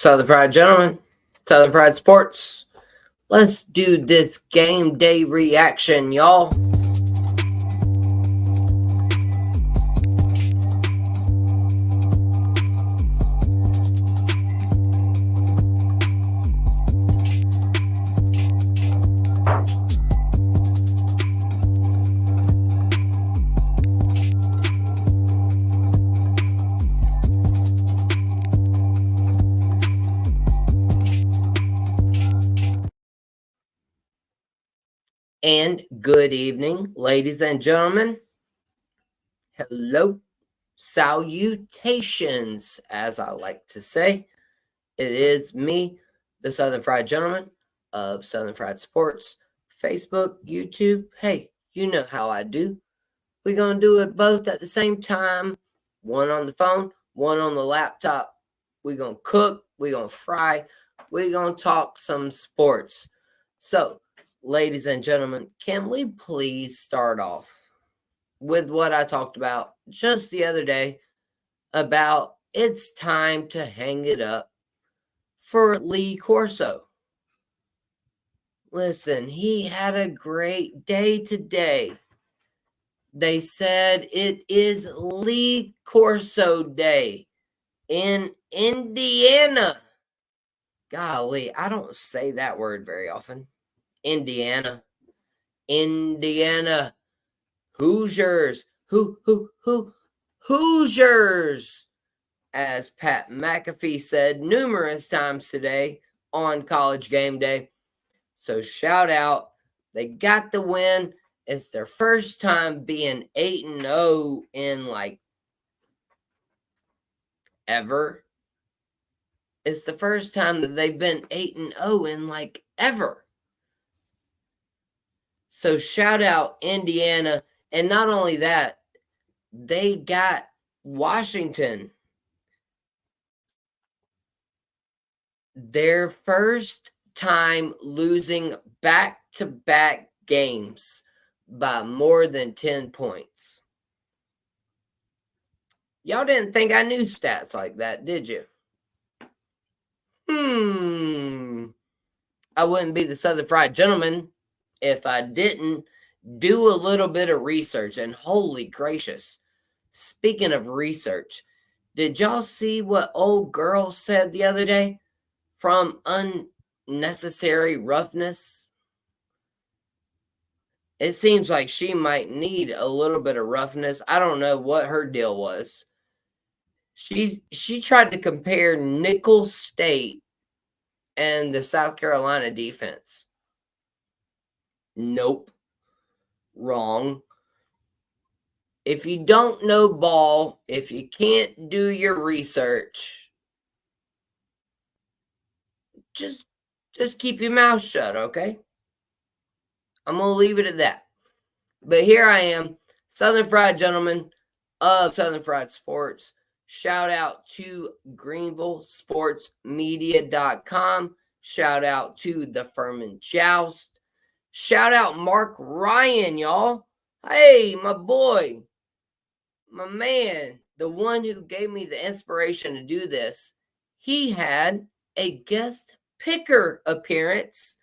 Southern Fried Gentlemen, Southern Fried Sports. Let's do this game day reaction, y'all. And good evening, ladies and gentlemen. Hello, salutations, as I like to say. It is me, the Southern Fried Gentleman of Southern Fried Sports, Facebook, YouTube. Hey, you know how I do. We're going to do it both at the same time. One on the phone, one on the laptop. We're going to cook, we're going to fry, we're going to talk some sports. So, ladies and gentlemen, can we please start off with what I talked about just the other day about it's time to hang it up for Lee Corso. Listen, he had a great day today. They said it is Lee Corso Day in Indiana. Golly, I don't say that word very often. Indiana. Hoosiers. Hoosiers. As Pat McAfee said numerous times today on College Game Day. So shout out. They got the win. It's their first time being 8-0 in ever. It's the first time that they've been 8-0 in ever. So shout out Indiana. And not only that, they got Washington. Their first time losing back-to-back games by more than 10 points. Y'all didn't think I knew stats like that, did you? I wouldn't be the Southern Fried Gentleman if I didn't do a little bit of research. And holy gracious, speaking of research, did y'all see what old girl said the other day? From Unnecessary Roughness. It seems like she might need a little bit of roughness. I don't know what her deal was. She tried to compare Nicholls State and the South Carolina defense. Nope. Wrong. If you don't know ball, if you can't do your research, just keep your mouth shut, okay? I'm going to leave it at that. But here I am, Southern Fried Gentleman of Southern Fried Sports. Shout out to GreenvilleSportsMedia.com. Shout out to the Furman Joust. Shout out Mark Ryan, y'all. Hey, my boy, my man, the one who gave me the inspiration to do this. He had a guest picker appearance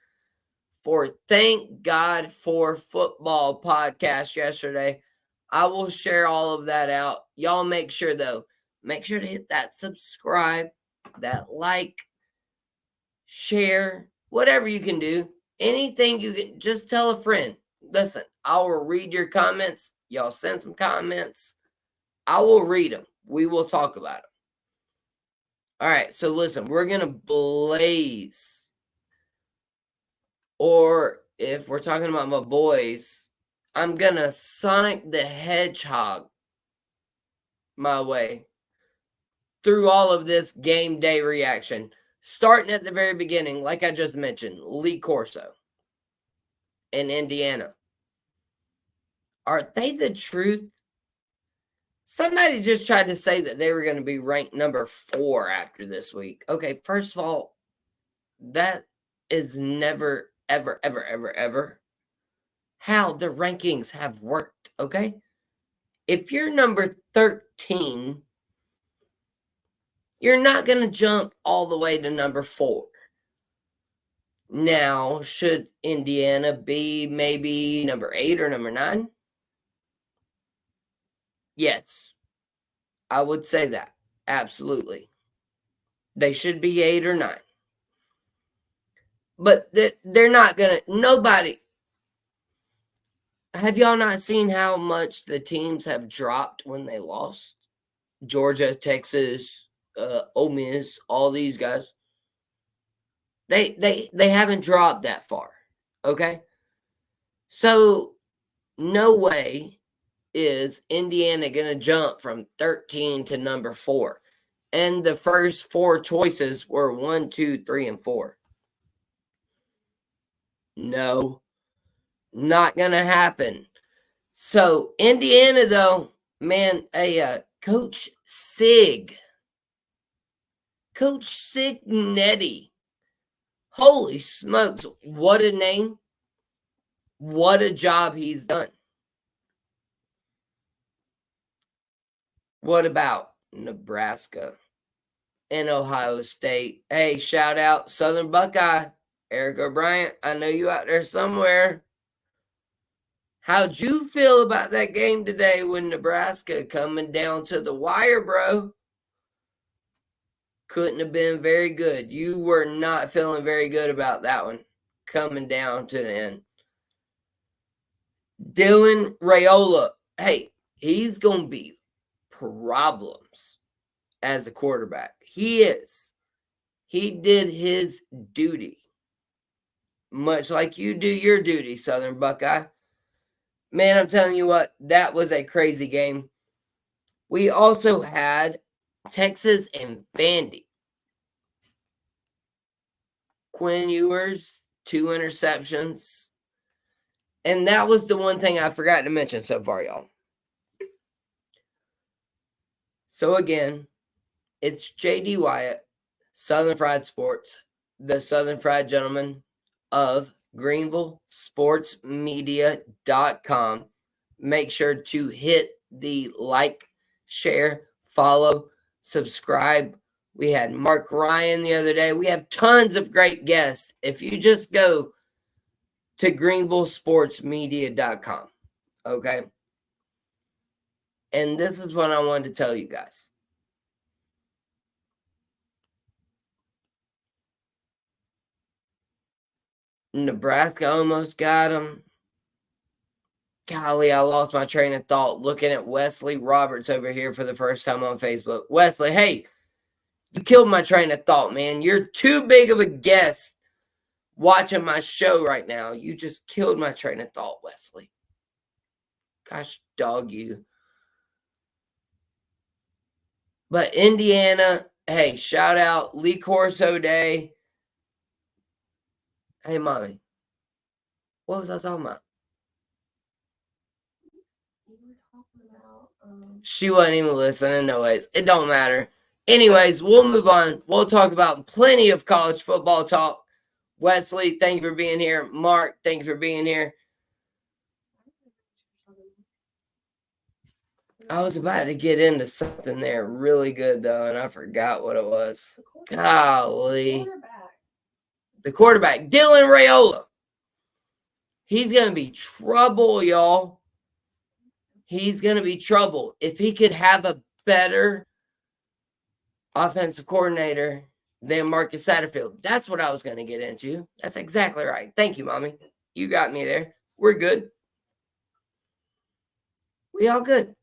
for Thank God for Football podcast yesterday. I will share all of that out. Y'all make sure to hit that subscribe, that like, share, whatever you can do. Anything you can, just tell a friend. Listen, I will read your comments. Y'all send some comments. I will read them. We will talk about them. All right, so listen, we're going to blaze. Or if we're talking about my boys, I'm going to Sonic the Hedgehog my way through all of this game day reaction. Starting at the very beginning, like I just mentioned, Lee Corso in Indiana. Are they the truth? Somebody just tried to say that they were going to be ranked number 4 after this week. Okay, first of all, that is never, ever how the rankings have worked, okay? If you're number 13 You're not going to jump all the way to number 4. Now, should Indiana be maybe number 8 or number 9? Yes, I would say that. Absolutely. They should be 8 or 9. But they're not going to, nobody. Have y'all not seen how much the teams have dropped when they lost? Georgia, Texas, Ole Miss, all these guys. They haven't dropped that far. Okay? So no way is Indiana going to jump from 13 to number 4. And the first 4 choices were 1, 2, 3, and 4. No, not going to happen. So Indiana, though, man, Coach Signetti. Holy smokes, what a name. What a job he's done. What about Nebraska and Ohio State? Hey, shout out Southern Buckeye, Eric O'Brien. I know you out there somewhere. How'd you feel about that game today when Nebraska coming down to the wire, bro? Couldn't have been very good. You were not feeling very good about that one coming down to the end. Dylan Raiola, hey, he's going to be problems as a quarterback. He is. He did his duty. Much like you do your duty, Southern Buckeye. Man, I'm telling you what, that was a crazy game. We also had Texas and Vandy. Quinn Ewers, 2 interceptions. And that was the one thing I forgot to mention so far, y'all. So again, it's J.D. Wyatt, Southern Fried Sports, the Southern Fried Gentleman of GreenvilleSportsMedia.com. Make sure to hit the like, share, follow, subscribe. We had Mark Ryan the other day. We have tons of great guests. If you just go to GreenvilleSportsMedia.com, okay? And this is what I wanted to tell you guys. Nebraska almost got him. Golly, I lost my train of thought looking at Wesley Roberts over here for the first time on Facebook. Wesley, hey, you killed my train of thought, man. You're too big of a guest watching my show right now. You just killed my train of thought, Wesley. Gosh, dog you. But Indiana, hey, shout out Lee Corso Day. Hey, mommy. What was I talking about? She wasn't even listening. No ways. It don't matter. Anyways, we'll move on. We'll talk about plenty of college football talk. Wesley, thank you for being here. Mark, thank you for being here. I was about to get into something there really good, though, and I forgot what it was. Golly. The quarterback, Dylan Raiola. He's going to be trouble, y'all. He's going to be trouble. If he could have a better offensive coordinator than Marcus Satterfield. That's what I was going to get into. That's exactly right. Thank you, Mommy. You got me there. We're good. We all good.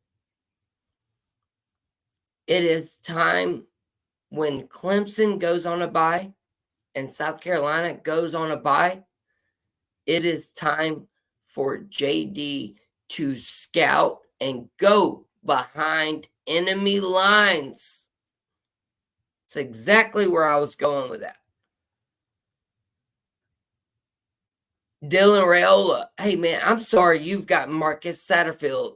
It is time when Clemson goes on a bye and South Carolina goes on a bye. It is time for JD to scout and go behind enemy lines. It's exactly where I was going with that. Dylan Raiola. Hey, man, I'm sorry you've got Marcus Satterfield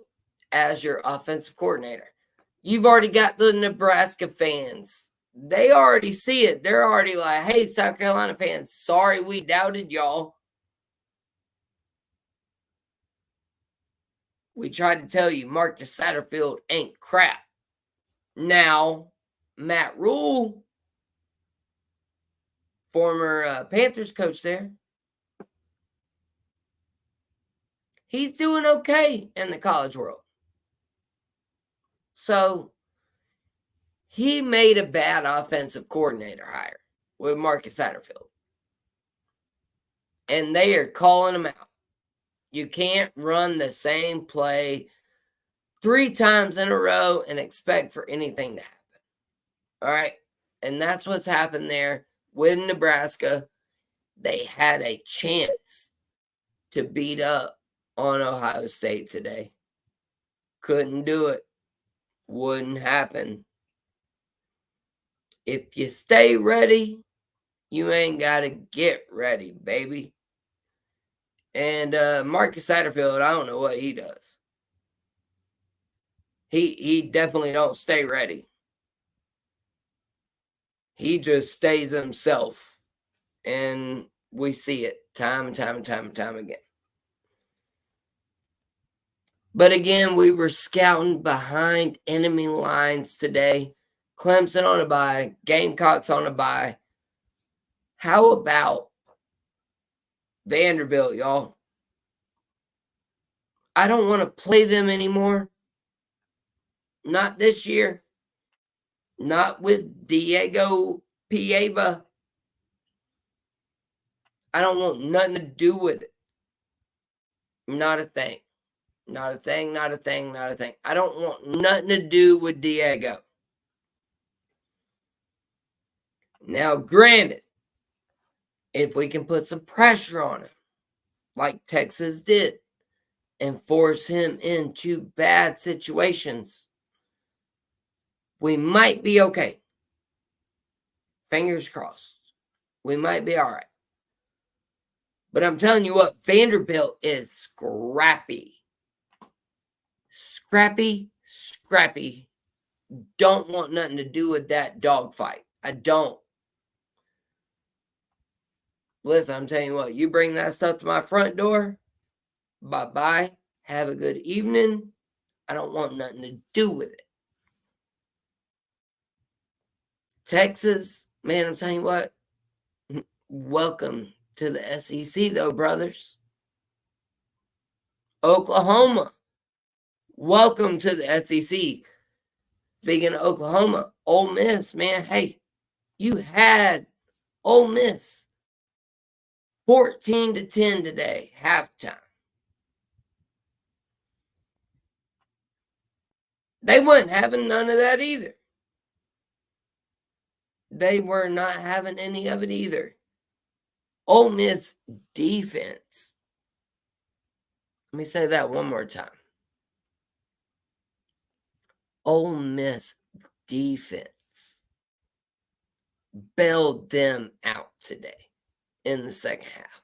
as your offensive coordinator. You've already got the Nebraska fans. They already see it. They're already like, hey, South Carolina fans, sorry we doubted y'all. We tried to tell you Marcus Satterfield ain't crap. Now, Matt Rule, former Panthers coach there, he's doing okay in the college world. So he made a bad offensive coordinator hire with Marcus Satterfield. And they are calling him out. You can't run the same play 3 times in a row and expect for anything to happen. All right. And that's what's happened there with Nebraska. They had a chance to beat up on Ohio State today. Couldn't do it. Wouldn't happen. If you stay ready, you ain't got to get ready, baby. And Marcus Satterfield, I don't know what he does. He definitely don't stay ready. He just stays himself. And we see it time and time and time and time again. But again, we were scouting behind enemy lines today. Clemson on a bye, Gamecocks on a bye. How about Vanderbilt, y'all? I don't want to play them anymore. Not this year. Not with Diego Pieva. I don't want nothing to do with it. Not a thing. Not a thing, not a thing, not a thing. I don't want nothing to do with Diego. Now, granted, if we can put some pressure on him, like Texas did, and force him into bad situations, we might be okay. Fingers crossed. We might be all right. But I'm telling you what, Vanderbilt is scrappy. Scrappy. Don't want nothing to do with that dogfight. I don't. Listen, I'm telling you what, you bring that stuff to my front door, bye-bye. Have a good evening. I don't want nothing to do with it. Texas, man, I'm telling you what, welcome to the SEC, though, brothers. Oklahoma, welcome to the SEC. Speaking of Oklahoma, Ole Miss, man, hey, you had Ole Miss 14-10 today, halftime. They weren't having none of that either. They were not having any of it either. Ole Miss defense. Let me say that one more time. Ole Miss defense bailed them out today in the second half.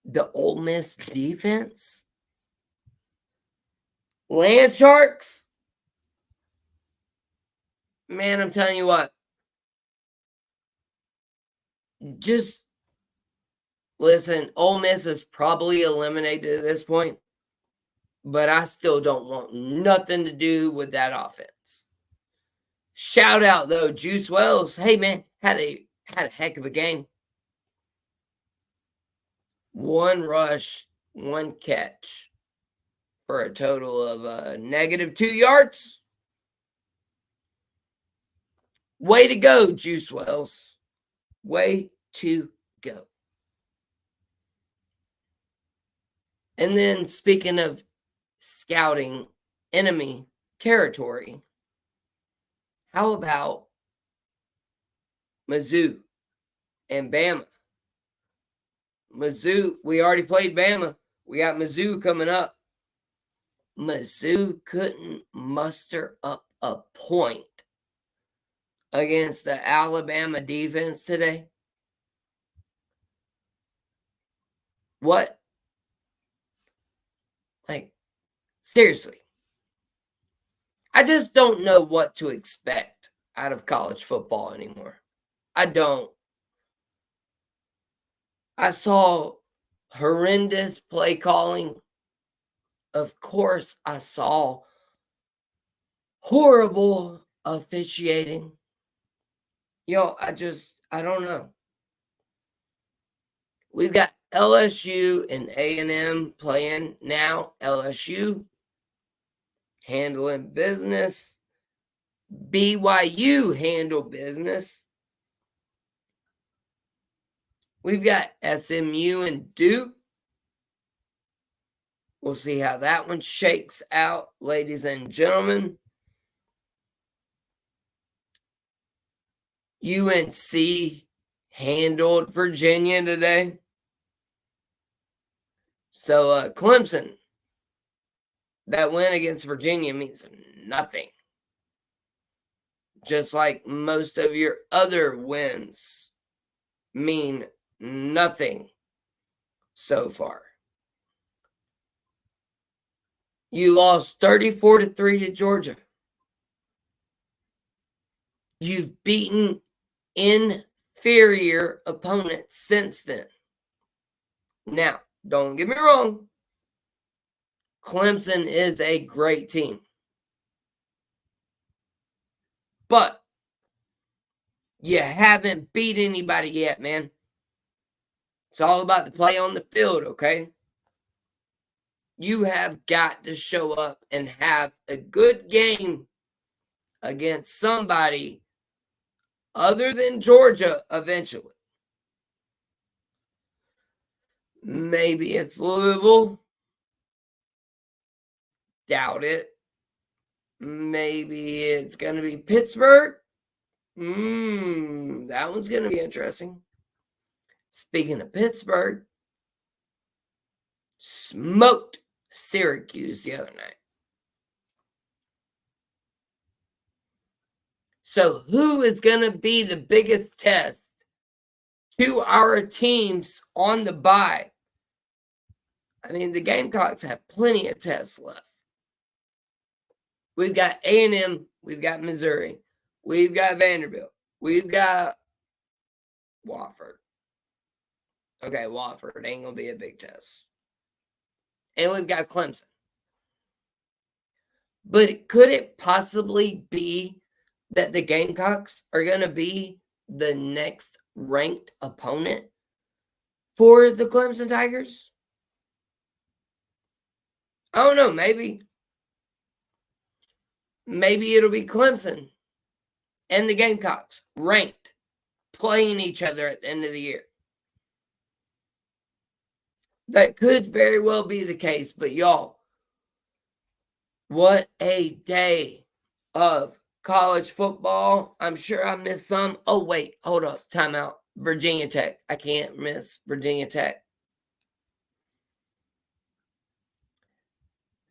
The Ole Miss defense, Land Sharks, man, I'm telling you what, just listen, Ole Miss is probably eliminated at this point, but I still don't want nothing to do with that offense. Shout out, though, Juice Wells. Hey, man, had a heck of a game. 1 rush, 1 catch for a total of -2 yards. Way to go, Juice Wells. Way to go. And then speaking of scouting enemy territory, how about Mizzou and Bama? Mizzou, we already played Bama. We got Mizzou coming up. Mizzou couldn't muster up a point against the Alabama defense today. What? Like, seriously. I just don't know what to expect out of college football anymore. I don't. I saw horrendous play calling. Of course, I saw horrible officiating. Yo, I don't know. We've got LSU and A&M playing now. LSU handling business. BYU handle business. We've got SMU and Duke. We'll see how that one shakes out, ladies and gentlemen. UNC handled Virginia today. So Clemson, that win against Virginia means nothing. Just like most of your other wins mean nothing so far. You lost 34-3 to Georgia. You've beaten inferior opponents since then. Now, don't get me wrong. Clemson is a great team. But you haven't beat anybody yet, man. It's all about the play on the field, okay? You have got to show up and have a good game against somebody other than Georgia eventually. Maybe it's Louisville. Doubt it. Maybe it's going to be Pittsburgh. That one's going to be interesting. Speaking of Pittsburgh, smoked Syracuse the other night. So who is going to be the biggest test to our teams on the bye? I mean, the Gamecocks have plenty of tests left. We've got A&M. We've got Missouri. We've got Vanderbilt. We've got Wofford. Okay, Wofford ain't going to be a big test. And we've got Clemson. But could it possibly be that the Gamecocks are going to be the next ranked opponent for the Clemson Tigers? I don't know, maybe. Maybe it'll be Clemson and the Gamecocks ranked, playing each other at the end of the year. That could very well be the case, but y'all, what a day of college football. I'm sure I missed some. Oh, wait, hold up, timeout. Virginia Tech. I can't miss Virginia Tech.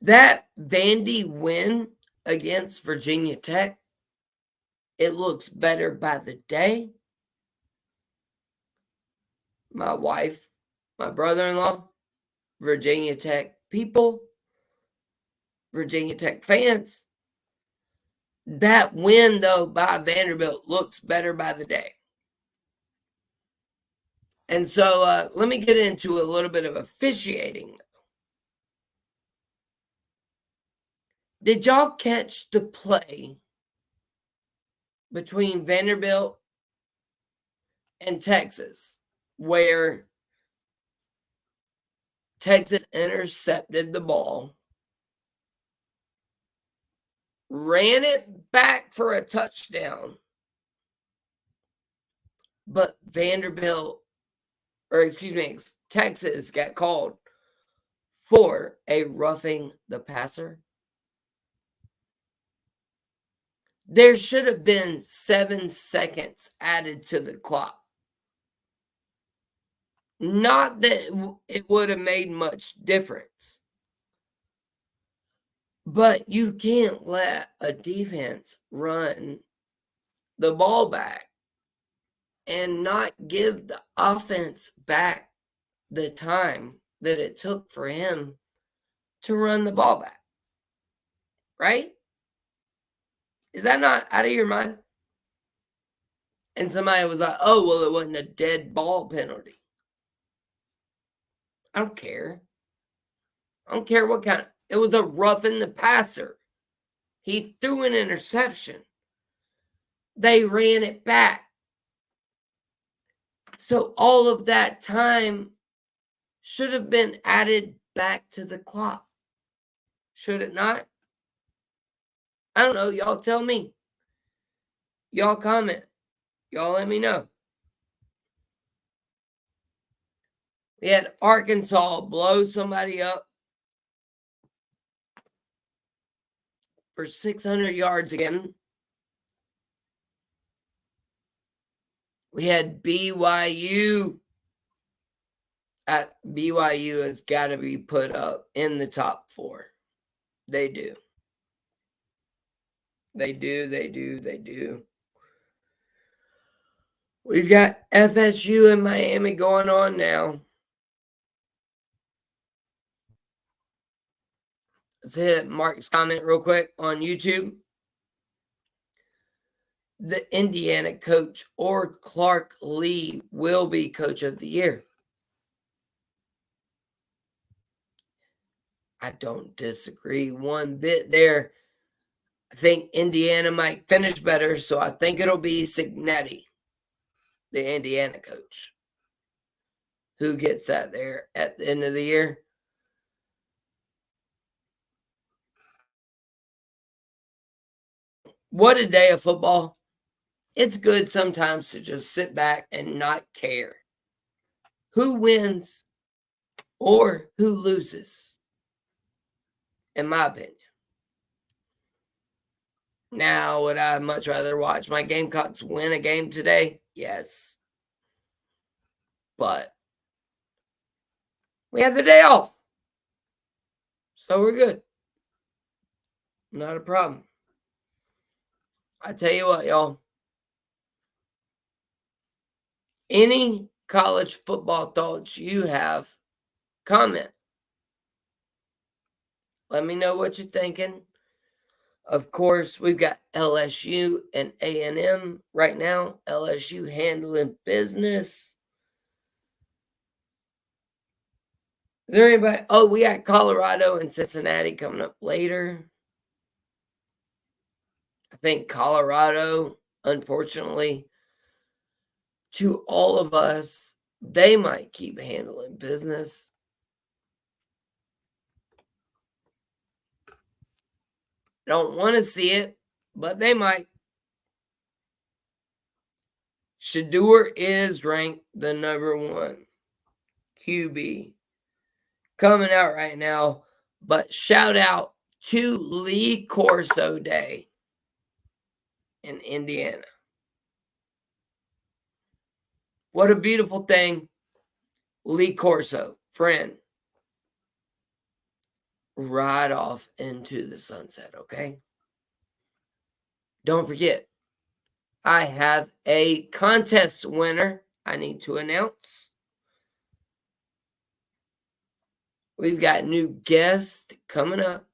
That Vandy win against Virginia Tech, it looks better by the day. My wife, my brother-in-law, Virginia Tech people, Virginia Tech fans. That win, though, by Vanderbilt looks better by the day. And so let me get into a little bit of officiating. Did y'all catch the play between Vanderbilt and Texas where Texas intercepted the ball, ran it back for a touchdown, but Texas got called for a roughing the passer? There should have been 7 seconds added to the clock. Not that it would have made much difference. But you can't let a defense run the ball back and not give the offense back the time that it took for him to run the ball back. Right? Is that not out of your mind? And somebody was like, oh, well, it wasn't a dead ball penalty. I don't care. I don't care what kind of. It was a roughing the passer. He threw an interception. They ran it back. So all of that time should have been added back to the clock. Should it not? I don't know. Y'all tell me. Y'all comment. Y'all let me know. We had Arkansas blow somebody up for 600 yards again. We had BYU. BYU has got to be put up in the top 4. They do. They do. We've got FSU and Miami going on now. Let's hit Mark's comment real quick on YouTube. The Indiana coach or Clark Lee will be coach of the year. I don't disagree one bit there. I think Indiana might finish better, so I think it'll be Cignetti, the Indiana coach, who gets that there at the end of the year. What a day of football. It's good sometimes to just sit back and not care who wins or who loses, in my opinion. Now, would I much rather watch my Gamecocks win a game today? Yes. But we had the day off. So we're good. Not a problem. I tell you what, y'all. Any college football thoughts you have, comment. Let me know what you're thinking. Of course, we've got LSU and A&M right now. LSU handling business. Is there anybody? Oh, we got Colorado and Cincinnati coming up later. I think Colorado, unfortunately, to all of us, they might keep handling business. Don't want to see it, but they might. Shedeur is ranked the number 1 QB coming out right now. But shout out to Lee Corso Day in Indiana. What a beautiful thing. Lee Corso, friend. Ride off into the sunset, okay? Don't forget, I have a contest winner I need to announce. We've got new guests coming up.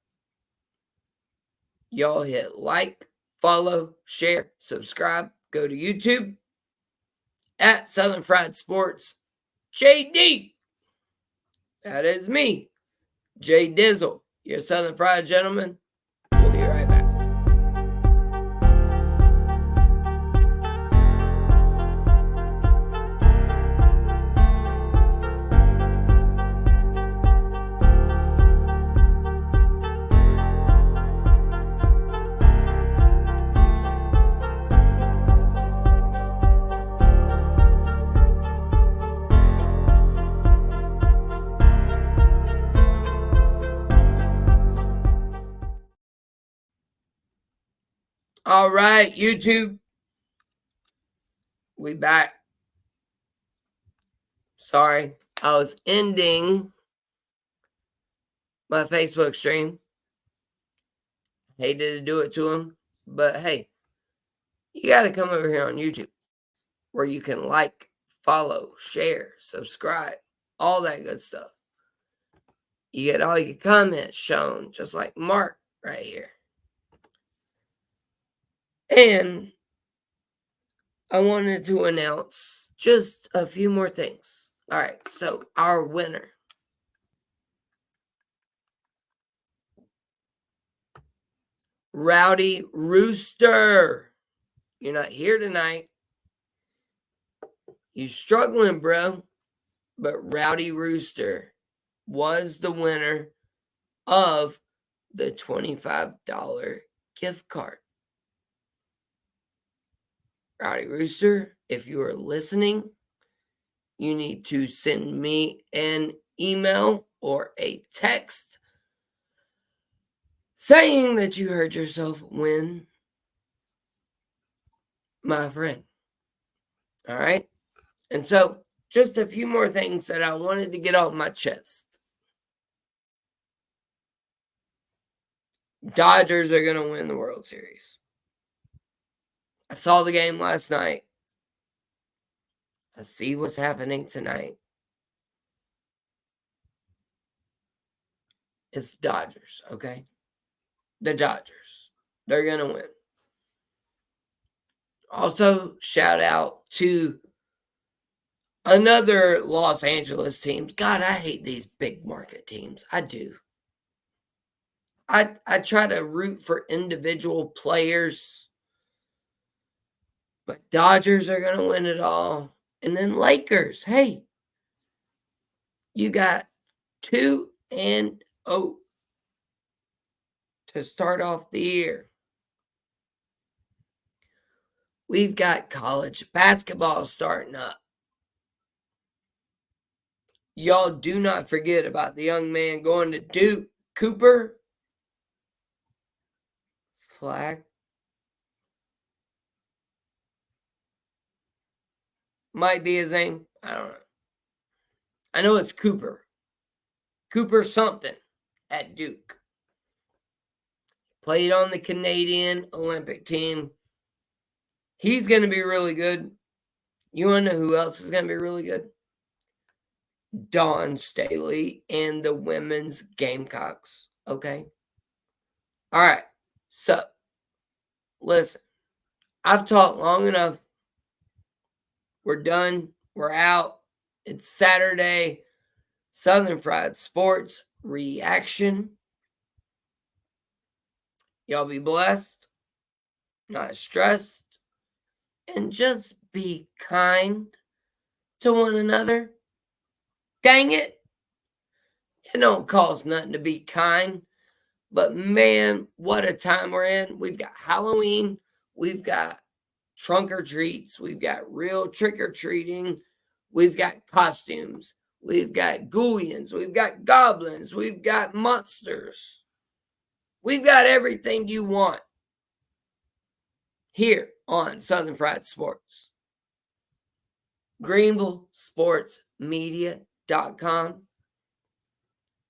Y'all hit like, follow, share, subscribe. Go to YouTube at Southern Fried Sports JD. That is me, J Dizzle, your Southern Fried gentleman. We'll be right back. All right, YouTube. We back. Sorry, I was ending my Facebook stream. Hated to do it to him, but hey, you got to come over here on YouTube where you can like, follow, share, subscribe, all that good stuff. You get all your comments shown, just like Mark right here. And I wanted to announce just a few more things. All right, so our winner. Rowdy Rooster. You're not here tonight. You struggling, bro. But Rowdy Rooster was the winner of the $25 gift card. Rowdy Rooster, if you are listening, you need to send me an email or a text saying that you heard yourself win, my friend. All right? And so, just a few more things that I wanted to get off my chest. Dodgers are going to win the World Series. I saw the game last night. I see what's happening tonight. It's Dodgers, okay? The Dodgers. They're going to win. Also, shout out to another Los Angeles team. God, I hate these big market teams. I do. I try to root for individual players. But Dodgers are going to win it all. And then Lakers. Hey, you got 2-0 to start off the year. We've got college basketball starting up. Y'all do not forget about the young man going to Duke, Cooper Flag. Might be his name. I don't know. I know it's Cooper. Cooper something at Duke. Played on the Canadian Olympic team. He's going to be really good. You want to know who else is going to be really good? Dawn Staley and the women's Gamecocks. Okay? All right. So, listen. I've talked long enough. We're done. We're out. It's Saturday. Southern Fried Sports reaction. Y'all be blessed, not stressed, and just be kind to one another. Dang it. It don't cost nothing to be kind. But man, what a time we're in. We've got Halloween. We've got trunk or treats. We've got real trick-or-treating. We've got costumes. We've got ghoulians. We've got goblins. We've got monsters. We've got everything you want here on Southern Fried Sports. GreenvilleSportsMedia.com,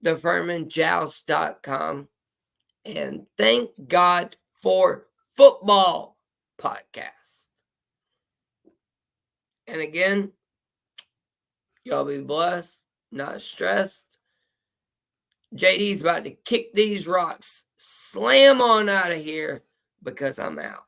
TheFurmanJoust.com, and Thank God for Football podcast. And again, y'all be blessed, not stressed. JD's about to kick these rocks, slam on out of here because I'm out.